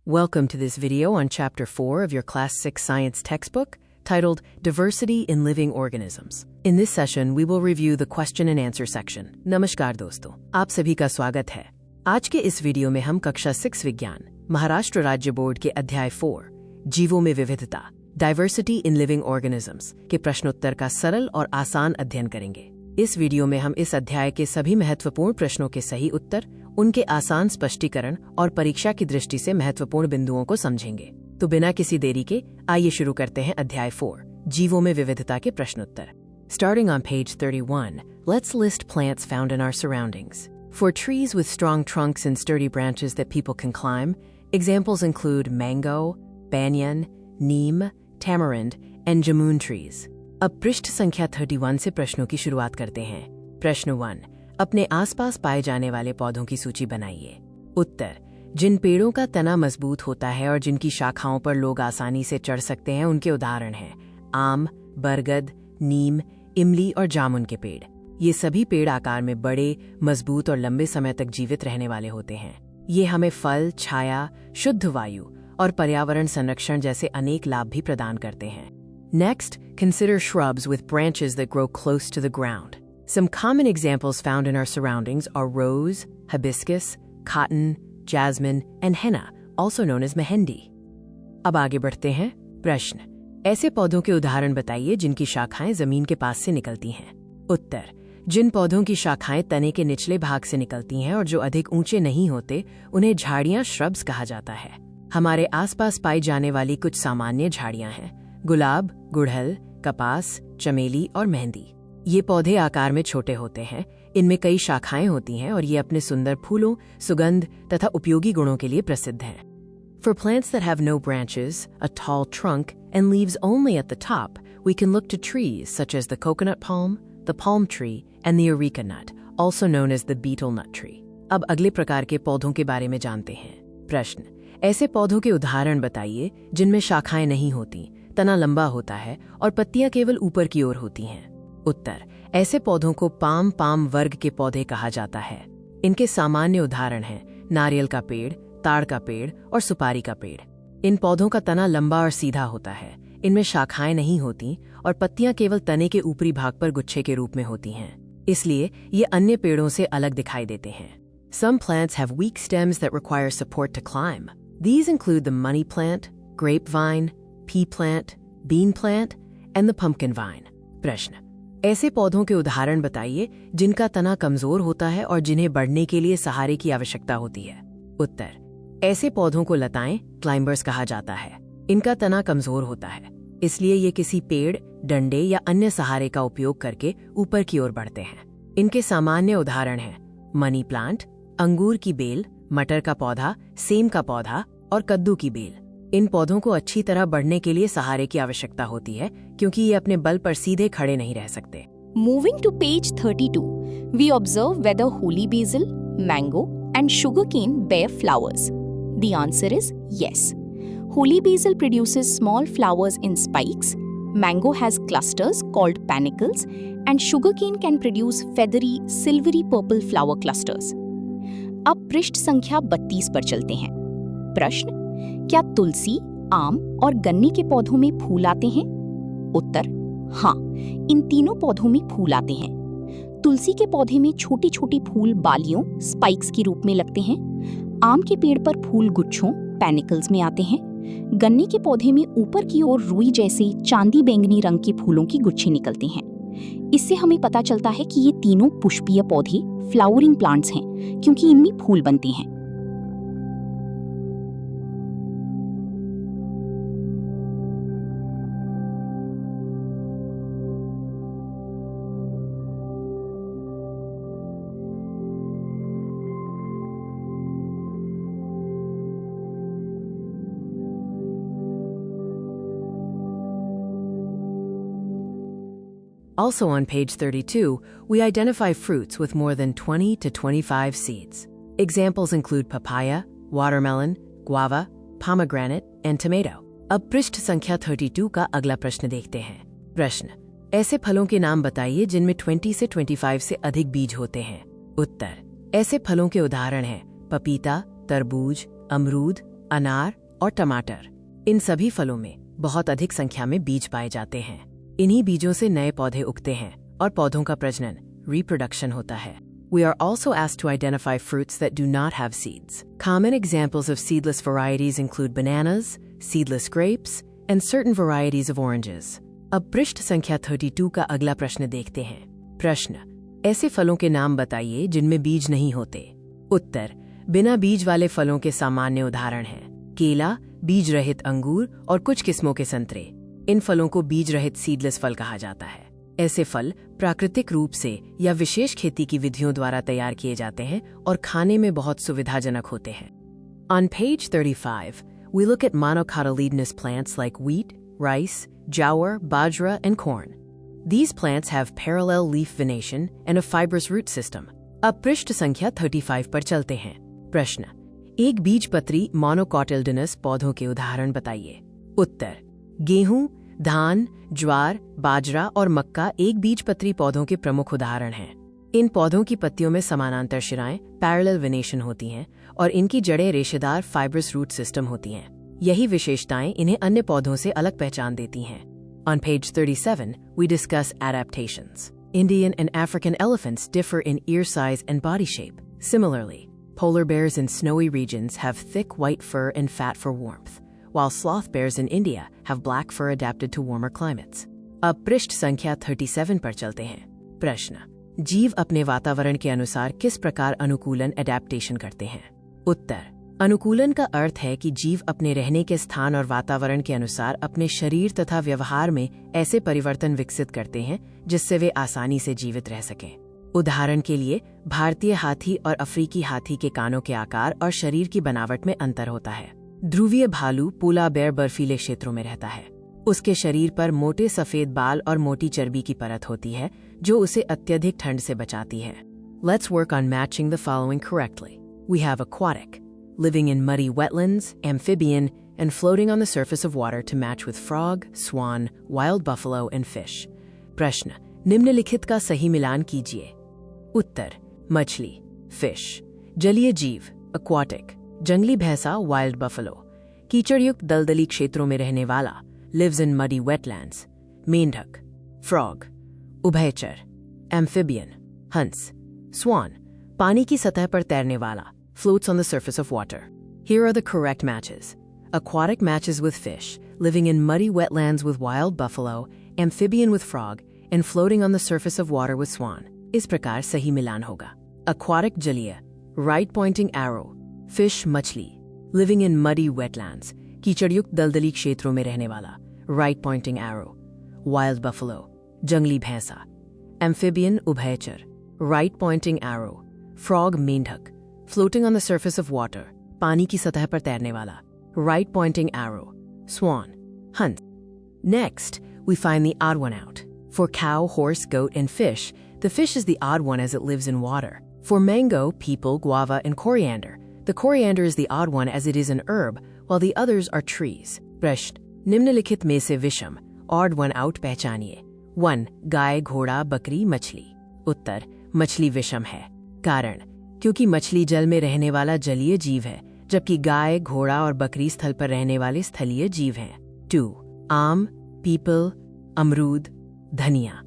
Welcome to this video on Chapter 4 of your Class 6 Science textbook titled Diversity in Living Organisms. In this session, we will review the question and answer section. नमस्कार दोस्तों, आप सभी का स्वागत है। आज के इस वीडियो में हम कक्षा 6 विज्ञान महाराष्ट्र राज्य बोर्ड के अध्याय 4 जीवों में विविधता डाइवर्सिटी इन लिविंग ऑर्गेनिजम्स के प्रश्नोत्तर का सरल और आसान अध्ययन करेंगे। इस वीडियो में हम इस अध्याय के सभी महत्वपूर्ण प्रश्नों के सही उत्तर, उनके आसान स्पष्टीकरण और परीक्षा की दृष्टि से महत्वपूर्ण बिंदुओं को समझेंगे। तो बिना किसी देरी के आइए शुरू करते हैं अध्याय 4 जीवों में विविधता के प्रश्नोत्तर। Starting on page 31, let's list plants found in our surroundings. For trees with strong trunks and sturdy branches that people can climb, examples include mango, banyan, neem, tamarind, and jamun trees. अब पृष्ठ संख्या 31 से प्रश्नों की शुरुआत करते हैं। प्रश्न 1, अपने आसपास पाए जाने वाले पौधों की सूची बनाइए। उत्तर, जिन पेड़ों का तना मजबूत होता है और जिनकी शाखाओं पर लोग आसानी से चढ़ सकते हैं उनके उदाहरण हैं आम, बरगद, नीम, इमली और जामुन के पेड़। ये सभी पेड़ आकार में बड़े, मजबूत और लंबे समय तक जीवित रहने वाले होते हैं। ये हमें फल, छाया, शुद्ध वायु और पर्यावरण संरक्षण जैसे अनेक लाभ भी प्रदान करते हैं। Next, consider shrubs with branches that grow close to the ground. Some common examples found in our surroundings are rose, hibiscus, cotton, jasmine, and henna, also known as mehendi. अब आगे बढ़ते हैं। प्रश्न, ऐसे पौधों के उदाहरण बताइए जिनकी शाखाएं जमीन के पास से निकलती हैं। उत्तर, जिन पौधों की शाखाएं तने के निचले भाग से निकलती हैं और जो अधिक ऊंचे नहीं होते उन्हें झाड़ियां श्रब्स कहा जाता है। हमारे आसपास पाई जाने वाली कुछ सामान्य झाड़ियां हैं गुलाब, गुड़हल, कपास, चमेली और मेहंदी। ये पौधे आकार में छोटे होते हैं, इनमें कई शाखाएं होती हैं और ये अपने सुंदर फूलों, सुगंध तथा उपयोगी गुणों के लिए प्रसिद्ध हैं। For plants that have no branches, a tall trunk, and leaves only at the top, we can look to trees such as the coconut palm, the palm tree, and the areca nut, also known as the betel nut tree. अब अगले प्रकार के पौधों के बारे में जानते हैं। प्रश्न, ऐसे पौधों के उदाहरण बताइए जिनमें शाखाएं नहीं होती, तना लंबा होता है और पत्तियां केवल ऊपर की ओर होती हैं। उत्तर, ऐसे पौधों को पाम वर्ग के पौधे कहा जाता है। इनके सामान्य उदाहरण हैं नारियल का पेड़, ताड़ का पेड़ और सुपारी का पेड़। इन पौधों का तना लंबा और सीधा होता है, इनमें शाखाएं नहीं होती और पत्तियां केवल तने के ऊपरी भाग पर गुच्छे के रूप में होती हैं, इसलिए ये अन्य पेड़ों से अलग दिखाई देते हैं। Some plants have weak stems that require support to climb. These include the money plant, grapevine, pea plant, bean plant, and the pumpkin vine. प्रश्न, ऐसे पौधों के उदाहरण बताइए जिनका तना कमजोर होता है और जिन्हें बढ़ने के लिए सहारे की आवश्यकता होती है। उत्तर, ऐसे पौधों को लताएं, क्लाइंबर्स कहा जाता है। इनका तना कमजोर होता है, इसलिए ये किसी पेड़, डंडे या अन्य सहारे का उपयोग करके ऊपर की ओर बढ़ते हैं। इनके सामान्य उदाहरण हैं मनी प्लांट, अंगूर की बेल, मटर का पौधा, सेम का पौधा और कद्दू की बेल। इन पौधों को अच्छी तरह बढ़ने के लिए सहारे की आवश्यकता होती है क्योंकि ये अपने बल पर सीधे खड़े नहीं रह सकते। Moving to page 32, we observe whether holy basil, mango, and sugarcane bear flowers. The answer is yes. Holy basil produces small flowers in spikes, mango has clusters called panicles, and sugarcane can produce feathery, silvery purple flower clusters. अब पृष्ठ संख्या 32 पर चलते हैं। प्रश्न, क्या तुलसी, आम और गन्ने के पौधों में फूल आते हैं? उत्तर, हाँ, इन तीनों पौधों में फूल आते हैं। तुलसी के पौधे में छोटी छोटी फूल बालियों, स्पाइक्स के रूप में लगते हैं। आम के पेड़ पर फूल गुच्छों, पैनिकल्स में आते हैं। गन्ने के पौधे में ऊपर की ओर रुई जैसे चांदी बैंगनी रंग के फूलों की गुच्छे निकलते हैं। इससे हमें पता चलता है कि ये तीनों पुष्पीय पौधे फ्लावरिंग प्लांट्स हैं क्योंकि इनमें फूल बनते हैं। Also on page 32, we identify fruits with more than 20 to 25 seeds. Examples include papaya, watermelon, guava, pomegranate, and tomato. अब पृष्ठ संख्या 32 का अगला प्रश्न देखते हैं। प्रश्न, ऐसे फलों के नाम बताइए जिनमें 20 से 25 से अधिक बीज होते हैं। उत्तर, ऐसे फलों के उदाहरण हैं पपीता, तरबूज, अमरूद, अनार और टमाटर। इन सभी फलों में बहुत अधिक संख्या में बीज पाए जाते हैं। इन्हीं बीजों से नए पौधे उगते हैं और पौधों का प्रजनन, reproduction होता है। We are also asked to identify fruits that do not have seeds. Common examples of seedless varieties include bananas, seedless grapes, and certain varieties of oranges. अब पृष्ठ संख्या 32 का अगला प्रश्न देखते हैं। प्रश्न, ऐसे फलों के नाम बताइए जिनमें बीज नहीं होते। उत्तर, बिना बीज वाले फलों के सामान्य उदाहरण हैं केला, बीज रहित अंगूर और कुछ किस्मों के संतरे। इन फलों को बीज रहित सीडलेस फल कहा जाता है। ऐसे फल प्राकृतिक रूप से या विशेष खेती की विधियों द्वारा तैयार किए जाते हैं और खाने में बहुत सुविधाजनक होते हैं। On page 35, we look at monocotyledonous plants like wheat, rice, jowar, bajra, and corn. These plants have parallel leaf venation and a fibrous root system. अब पृष्ठ संख्या 35 पर चलते हैं। प्रश्न, एक बीजपत्री मोनोकोटिल्डोनस पौधों के उदाहरण बताइए। उत्तर, गेहूं, धान, ज्वार, बाजरा और मक्का एक बीजपत्री पौधों के प्रमुख उदाहरण हैं। इन पौधों की पत्तियों में समानांतर शिराएं, पैरेलल वेनेशन होती हैं और इनकी जड़ें रेशेदार फाइब्रस रूट सिस्टम होती हैं। यही विशेषताएं इन्हें अन्य पौधों से अलग पहचान देती हैं। On page 37, we discuss adaptations. Indian and African elephants differ in ear size and body shape. Similarly, polar bears in snowy regions have thick white fur and fat for warmth, while sloth bears in India have black fur adapted to warmer climates. अब पृष्ठ संख्या 37 पर चलते हैं। प्रश्न, जीव अपने वातावरण के अनुसार किस प्रकार अनुकूलन एडेप्टेशन करते हैं। उत्तर, अनुकूलन का अर्थ है कि जीव अपने रहने के स्थान और वातावरण के अनुसार अपने शरीर तथा व्यवहार में ऐसे परिवर्तन विकसित करते हैं जिससे वे आसानी से जीवित रह सकें। उदाहरण के लिए, भारतीय हाथी और अफ्रीकी हाथी के कानों के आकार और शरीर की बनावट में अंतर होता है। ध्रुवीय भालू पोला बेयर बर्फीले क्षेत्रों में रहता है। उसके शरीर पर मोटे सफेद बाल और मोटी चर्बी की परत होती है जो उसे अत्यधिक ठंड से बचाती है। Let's work on matching the following correctly. We have aquatic, living in muddy wetlands, amphibian, and floating on the surface of water to match with frog, swan, wild buffalo, and fish. प्रश्न, निम्नलिखित का सही मिलान कीजिए। उत्तर, मछली, fish, जलीय जीव, aquatic, जंगली भैंसा, wild buffalo, कीचड़युक्त दलदली क्षेत्रों में रहने वाला, lives in muddy wetlands, मेंढक, frog, उभयचर, amphibian, हंस, swan, पानी की सतह पर तैरने वाला, floats on the surface of water. Here are the correct matches. Aquatic matches with fish, living in muddy wetlands with wild buffalo, amphibian with frog, and floating on the surface of water with swan. इस प्रकार सही मिलान होगा। Aquatic जलीय, right pointing arrow, fish मछली, living in muddy wetlands, कीचड़युक्त दलदली क्षेत्रों में रहने वाला, right pointing arrow, wild buffalo, जंगली भैंसा, amphibian उभयचर, right pointing arrow, frog मेंढक, floating on the surface of water, पानी की सतह पर तैरने वाला, right pointing arrow, swan, हंस. Next, we find the odd one out. For cow, horse, goat, and fish, the fish is the odd one as it lives in water. For mango, peepal, guava, and coriander, the coriander is the odd one as it is an herb, while the others are trees. प्रश्न, निम्नलिखित में से विषम, odd one out पहचानिए। 1. गाय, घोड़ा, बकरी, मछली। उत्तर, मछली विषम है। कारण, क्योंकि मछली जल में रहने वाला जलीय जीव है, जबकि गाय, घोड़ा और बकरी स्थल पर रहने वाले स्थलीय जीव हैं। 2. आम, पीपल, अमरूद, धनिया।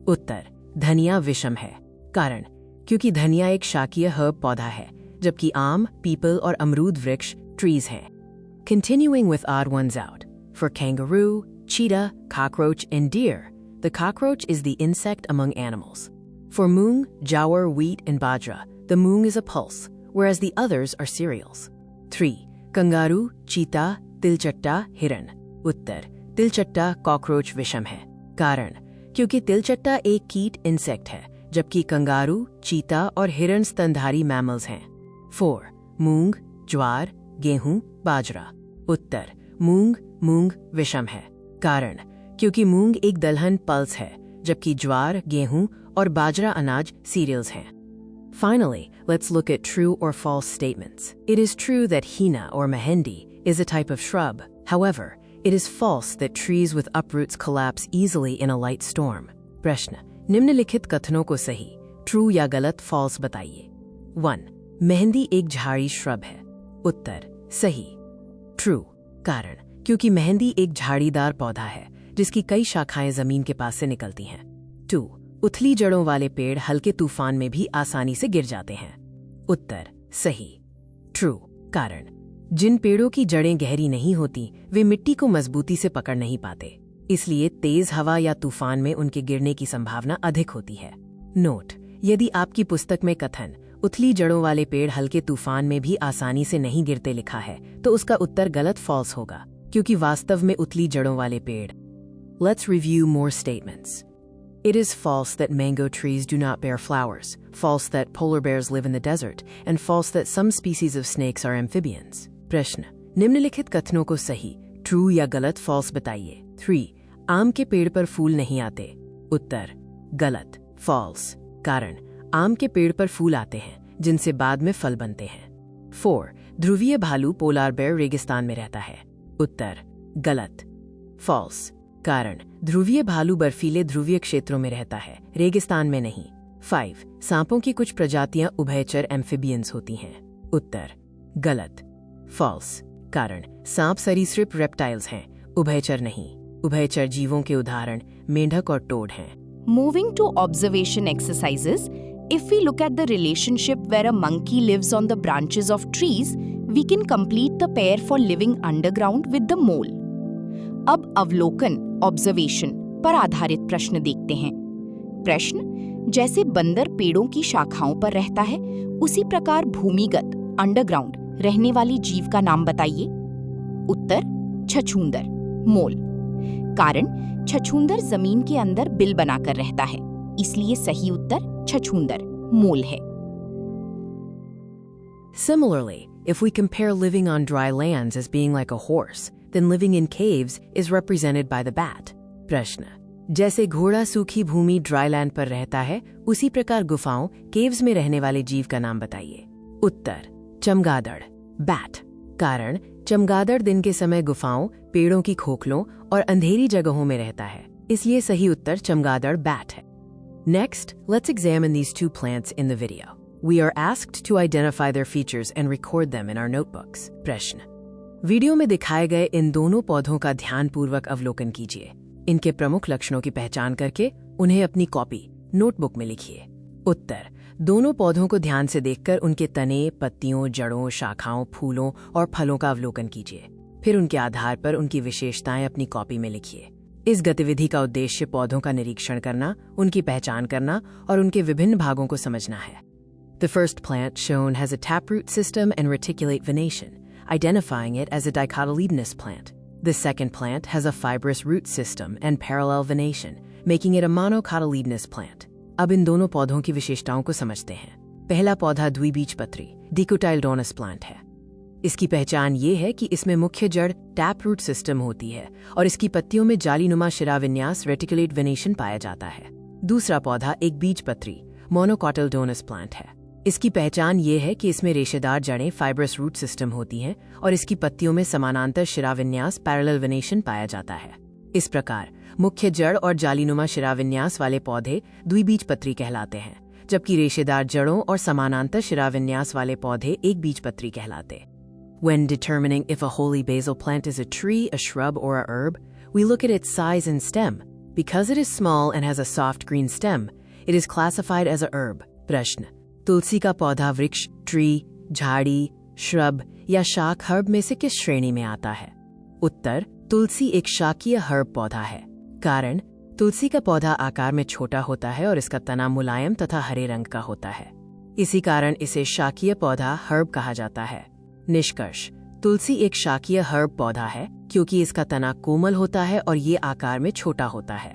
उत्तर, धनिया विषम है। कारण, क्योंकि धनिया एक शाकीय हर्ब पौधा है, जबकि आम, पीपल और अमरूद वृक्ष ट्रीज हैं। Continuing with odd ones out. For kangaroo, cheetah, cockroach, and deer, the cockroach is the insect among animals. For moong, jowar, wheat, and bajra, the moong is a pulse, whereas the others are cereals. 3. Kangaroo, cheetah, tilchatta, hiran. Uttar, Tilchatta cockroach विषम है। कारण, क्योंकि तिलचट्टा एक कीट insect है, जबकि kangaroo, चीता और हिरण स्तनधारी मैमल्स हैं। 4. मूंग, ज्वार, गेहूं, बाजरा। उत्तर, मूंग, मूंग विषम है। कारण, क्योंकि मूंग एक दलहन पल्स है, जबकि ज्वार, गेहूं और बाजरा अनाज सीरियल्स हैं। Finally, let's look at true or false statements. It is true that hina or mehendi is a type of shrub. However, it is false that trees with uproots collapse easily in a light storm. प्रश्न, निम्नलिखित कथनों को सही, true या गलत, false बताइए। 1. मेहंदी एक झाड़ी श्रब है। उत्तर, सही। ट्रू। कारण, क्योंकि मेहंदी एक झाड़ीदार पौधा है जिसकी कई शाखाएं जमीन के पास से निकलती हैं। 2. उथली जड़ों वाले पेड़ हल्के तूफान में भी आसानी से गिर जाते हैं। उत्तर सही। ट्रू। कारण, जिन पेड़ों की जड़ें गहरी नहीं होती वे मिट्टी को मजबूती से पकड़ नहीं पाते, इसलिए तेज हवा या तूफान में उनके गिरने की संभावना अधिक होती है। नोट: यदि आपकी पुस्तक में कथन उथली जड़ों वाले पेड़ हल्के तूफान में भी आसानी से नहीं गिरते लिखा है तो उसका उत्तर गलत फॉल्स होगा, क्योंकि वास्तव में उथली जड़ों वाले पेड़। Let's review more statements. It is false that mango trees do not bear flowers, false that polar bears live in the desert, and false that some species of snakes are amphibians. प्रश्न: निम्नलिखित कथनों को सही, true या गलत false बताइए। 3. आम के पेड़ पर फूल नहीं आते। उत्तर गलत, फॉल्स। कारण, आम के पेड़ पर फूल आते हैं जिनसे बाद में फल बनते हैं। 4. ध्रुवीय भालू पोलार बेयर रेगिस्तान में रहता है। उत्तर गलत, फॉल्स। कारण, ध्रुवीय भालू बर्फीले ध्रुवीय क्षेत्रों में रहता है, रेगिस्तान में नहीं। 5. सांपों की कुछ प्रजातियां उभयचर एम्फिबियंस होती हैं। उत्तर गलत, फॉल्स। कारण, सांप सरीसृप रेप्टाइल्स हैं, उभयचर नहीं। उभयचर जीवों के उदाहरण मेंढक और टोड हैं। Moving to observation exercises, if we look at the relationship where a monkey lives on the branches of trees, we can complete the pair for living underground with the mole. अब अवलोकन observation पर आधारित प्रश्न देखते हैं। प्रश्न: जैसे बंदर पेड़ों की शाखाओं पर रहता है, उसी प्रकार भूमिगत अंडरग्राउंड रहने वाली जीव का नाम बताइए। उत्तर छछूंदर, मोल। कारण, छछूंदर जमीन के अंदर बिल बनाकर रहता है, इसलिए सही उत्तर छछूंदर, मोल है। Similarly, if we compare living on dry lands as being like a horse, then living in caves is represented by the bat. प्रश्न: जैसे घोड़ा सूखी भूमि ड्राई लैंड पर रहता है, उसी प्रकार गुफाओं केव्स में रहने वाले जीव का नाम बताइए। उत्तर चमगादड़, बैट। कारण, चमगादड़ दिन के समय गुफाओं, पेड़ों की खोखलों और अंधेरी जगहों में रहता है, इसलिए सही उत्तर चमगादड़, बैट है। Next, let's examine these two plants in the video. We are asked to identify their features and record them in our notebooks. प्रश्न: वीडियो में दिखाए गए इन दोनों पौधों का ध्यानपूर्वक अवलोकन कीजिए। इनके प्रमुख लक्षणों की पहचान करके उन्हें अपनी कॉपी, नोटबुक में लिखिए। उत्तर: दोनों पौधों को ध्यान से देखकर उनके तने, पत्तियों, जड़ों, शाखाओं, फूलों और फलों का अवलोकन कीजिए। फिर उनके आधार पर उनकी विशेषताएं अपनी कॉपी में लिखिए। इस गतिविधि का उद्देश्य पौधों का निरीक्षण करना, उनकी पहचान करना और उनके विभिन्न भागों को समझना है। The first plant shown has a taproot system and reticulate venation, identifying it as a dicotyledonous plant. The second plant has a fibrous root system and parallel venation, making it a monocotyledonous plant. अब इन दोनों पौधों की विशेषताओं को समझते हैं। पहला पौधा द्विबीजपत्री डिकोटाइलडोनस प्लांट है। इसकी पहचान ये है कि इसमें मुख्य जड़ टैप रूट सिस्टम होती है और इसकी पत्तियों में जालीनुमा शिराविन्यास रेटिकुलेट वेनेशन पाया जाता है। दूसरा पौधा एक बीजपत्री मोनोकोटिलडोनस प्लांट है। इसकी पहचान ये है कि इसमें रेशेदार जड़ें फाइब्रस रूट सिस्टम होती हैं और इसकी पत्तियों में समानांतर शिराविन्यास पैरेलल वेनेशन पाया जाता है। इस प्रकार मुख्य जड़ और जालीनुमा शिराविन्यास वाले पौधे द्विबीजपत्री कहलाते हैं, जबकि रेशेदार जड़ों और समानांतर शिराविन्यास वाले पौधे एक बीजपत्री कहलाते। When determining if a holey basil plant is a tree, a shrub, or a herb, we look at its size and stem. Because it is small and has a soft green stem, it is classified as a herb. प्रश्न: तुलसी का पौधा वृक्ष, tree, झाड़ी, shrub या शाक herb में से किस श्रेणी में आता है? उत्तर: तुलसी एक शाकीय हर्ब पौधा है। कारण: तुलसी का पौधा आकार में छोटा होता है और इसका तना मुलायम तथा हरे रंग का होता है। इसी कारण इसे शाकीय पौधा हर्ब कहा जाता है। निष्कर्ष: तुलसी एक शाकीय हर्ब पौधा है क्योंकि इसका तना कोमल होता है और ये आकार में छोटा होता है।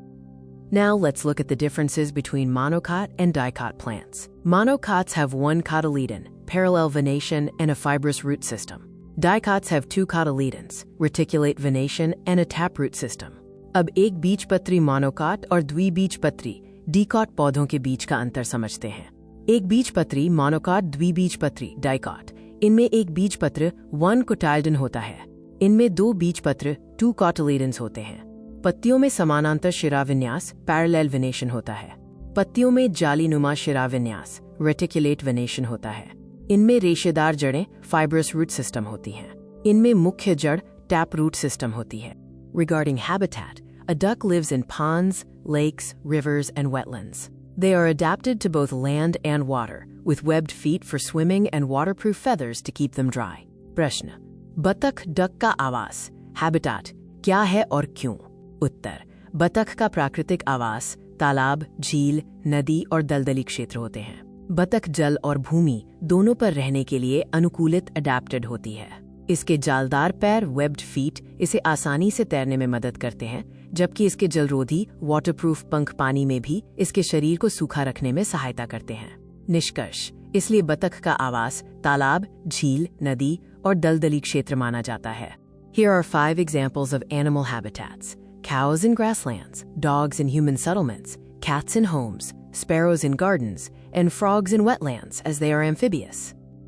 Now let's look at the differences between monocot and dicot plants. Monocots have one cotyledon, parallel venation, and a fibrous root system. Dicots have two cotyledons, reticulate venation, and a taproot system. अब एक बीजपत्री monocot और द्विबीजपत्री डिकॉट पौधों के बीच का अंतर समझते हैं। एक बीजपत्री मोनोकॉट, द्विबीजपत्री डाइकॉट, इनमें एक बीजपत्र 1 कोटाइलडन होता है। इनमें 2 बीजपत्र 2 कोटिलेडन्स होते हैं। पत्तियों में समानांतर शिराविन्यास पैरेलल वेनेशन होता है। पत्तियों में जालीनुमा शिराविन्यास रेटिकुलेट वेनेशन होता है। इनमें रेशेदार जड़ें फाइब्रस रूट सिस्टम होती हैं। इनमें मुख्य जड़ टैप रूट सिस्टम होती है। Regarding habitat, a duck lives in ponds, lakes, rivers, and wetlands. They are adapted to both land and water, with webbed feet for swimming and waterproof feathers to keep them dry. प्रश्न: बतख duck का आवास habitat क्या है और क्यों? उत्तर: बतख का प्राकृतिक आवास तालाब, झील, नदी और दलदली क्षेत्र होते हैं। बतख जल और भूमि दोनों पर रहने के लिए अनुकूलित अडेप्टेड होती है। इसके जालदार पैर वेब्ड फीट इसे आसानी से तैरने में मदद करते हैं, जबकि इसके जलरोधी वाटरप्रूफ पंख पानी में भी इसके शरीर को सूखा रखने में सहायता करते हैं। निष्कर्ष: इसलिए बतख का आवास तालाब, झील, नदी और दलदली क्षेत्र माना जाता है। Here are 5 examples of animal habitats: cows in grasslands, dogs in human settlements, cats in homes, sparrows in gardens, and frogs in wetlands as they are amphibious.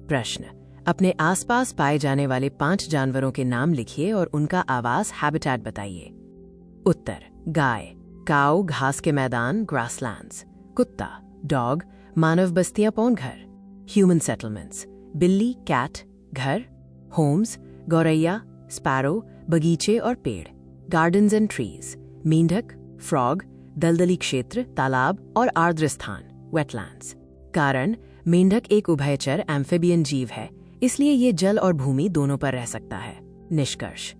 प्रश्न: अपने आसपास पाए जाने वाले 5 जानवरों के नाम लिखिए और उनका आवास हैबिटेट बताइए। उत्तर: गाय, काऊ घास के मैदान ग्रासलैंड्स, कुत्ता डॉग मानव बस्तियां पौन घर, ह्यूमन सेटलमेंट्स बिल्ली कैट घर, होम्स गौरैया स्पैरो बगीचे और पेड़, गार्डन्स एंड ट्रीज मेंढक फ्रॉग दलदली क्षेत्र तालाब और आर्द्र स्थान वेटलैंड्स। कारण: मेंढक एक उभयचर एम्फिबियन जीव है, इसलिए ये जल और भूमि दोनों पर रह सकता है। निष्कर्ष: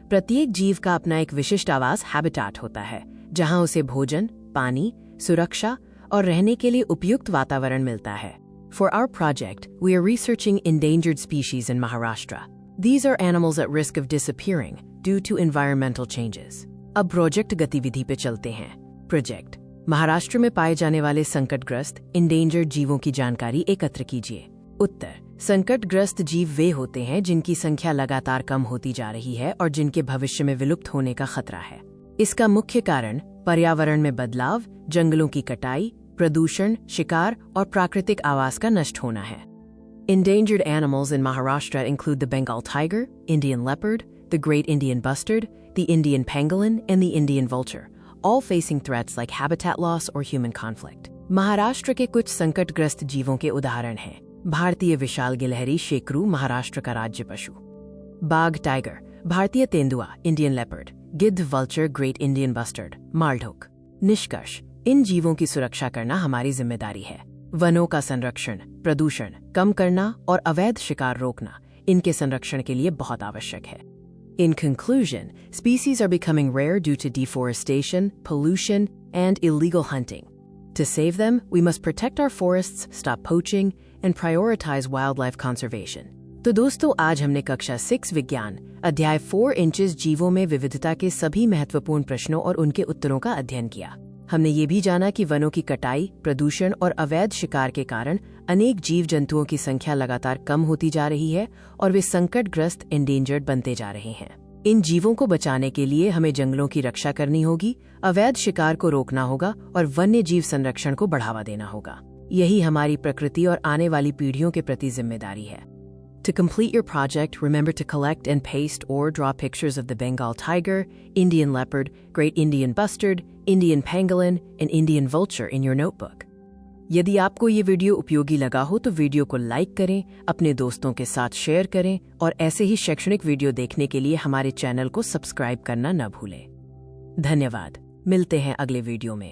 प्रत्येक जीव का अपना एक विशिष्ट आवास हैबिटेट होता है, जहां उसे भोजन, पानी, सुरक्षा और रहने के लिए उपयुक्त वातावरण मिलता है। For our project, we are researching endangered species in Maharashtra. These are animals at risk of disappearing due to environmental changes. अब प्रोजेक्ट गतिविधि पे चलते हैं। प्रोजेक्ट: महाराष्ट्र में पाए जाने वाले संकटग्रस्त इंडेंजर्ड जीवों की जानकारी एकत्र कीजिए। उत्तर: संकटग्रस्त जीव वे होते हैं जिनकी संख्या लगातार कम होती जा रही है और जिनके भविष्य में विलुप्त होने का खतरा है। इसका मुख्य कारण पर्यावरण में बदलाव, जंगलों की कटाई, प्रदूषण, शिकार और प्राकृतिक आवास का नष्ट होना है। Endangered animals in Maharashtra include the Bengal tiger, Indian leopard, the great Indian bustard, the Indian pangolin, and the Indian vulture, all facing threats like habitat loss or human conflict. Maharashtra के कुछ संकटग्रस्त जीवों के उदाहरण हैं: भारतीय विशाल गिलहरी शेकरू महाराष्ट्र का राज्य पशु, बाघ टाइगर, भारतीय तेंदुआ इंडियन लेपर्ड, गिद्ध वल्चर ग्रेट इंडियन बस्टर्ड, मालढोक। निष्कर्ष: इन जीवों की सुरक्षा करना हमारी जिम्मेदारी है। वनों का संरक्षण, प्रदूषण कम करना और अवैध शिकार रोकना इनके संरक्षण के लिए बहुत आवश्यक है। In conclusion, species are becoming rare due to deforestation, pollution, and illegal hunting. To save them, we must protect our forests, stop poaching, and prioritize wildlife conservation. तो दोस्तों, आज हमने कक्षा 6 विज्ञान अध्याय 4 इंचेस जीवों में विविधता के सभी महत्वपूर्ण प्रश्नों और उनके उत्तरों का अध्ययन किया। हमने ये भी जाना कि वनों की कटाई, प्रदूषण और अवैध शिकार के कारण अनेक जीव जंतुओं की संख्या लगातार कम होती जा रही है और वे संकटग्रस्त एंडेंजर्ड बनते जा रहे हैं। इन जीवों को बचाने के लिए हमें जंगलों की रक्षा करनी होगी, अवैध शिकार को रोकना होगा और वन्य जीव संरक्षण को बढ़ावा देना होगा। यही हमारी प्रकृति और आने वाली पीढ़ियों के प्रति जिम्मेदारी है। To complete your project, remember to collect and paste or draw pictures of the Bengal tiger, Indian leopard, great Indian bustard, Indian pangolin, and Indian vulture in your notebook. यदि आपको ये वीडियो उपयोगी लगा हो तो वीडियो को like करें, अपने दोस्तों के साथ शेयर करें और ऐसे ही शैक्षणिक वीडियो देखने के लिए हमारे चैनल को सब्सक्राइब करना न भूलें। धन्यवाद। मिलते हैं अगले वीडियो में।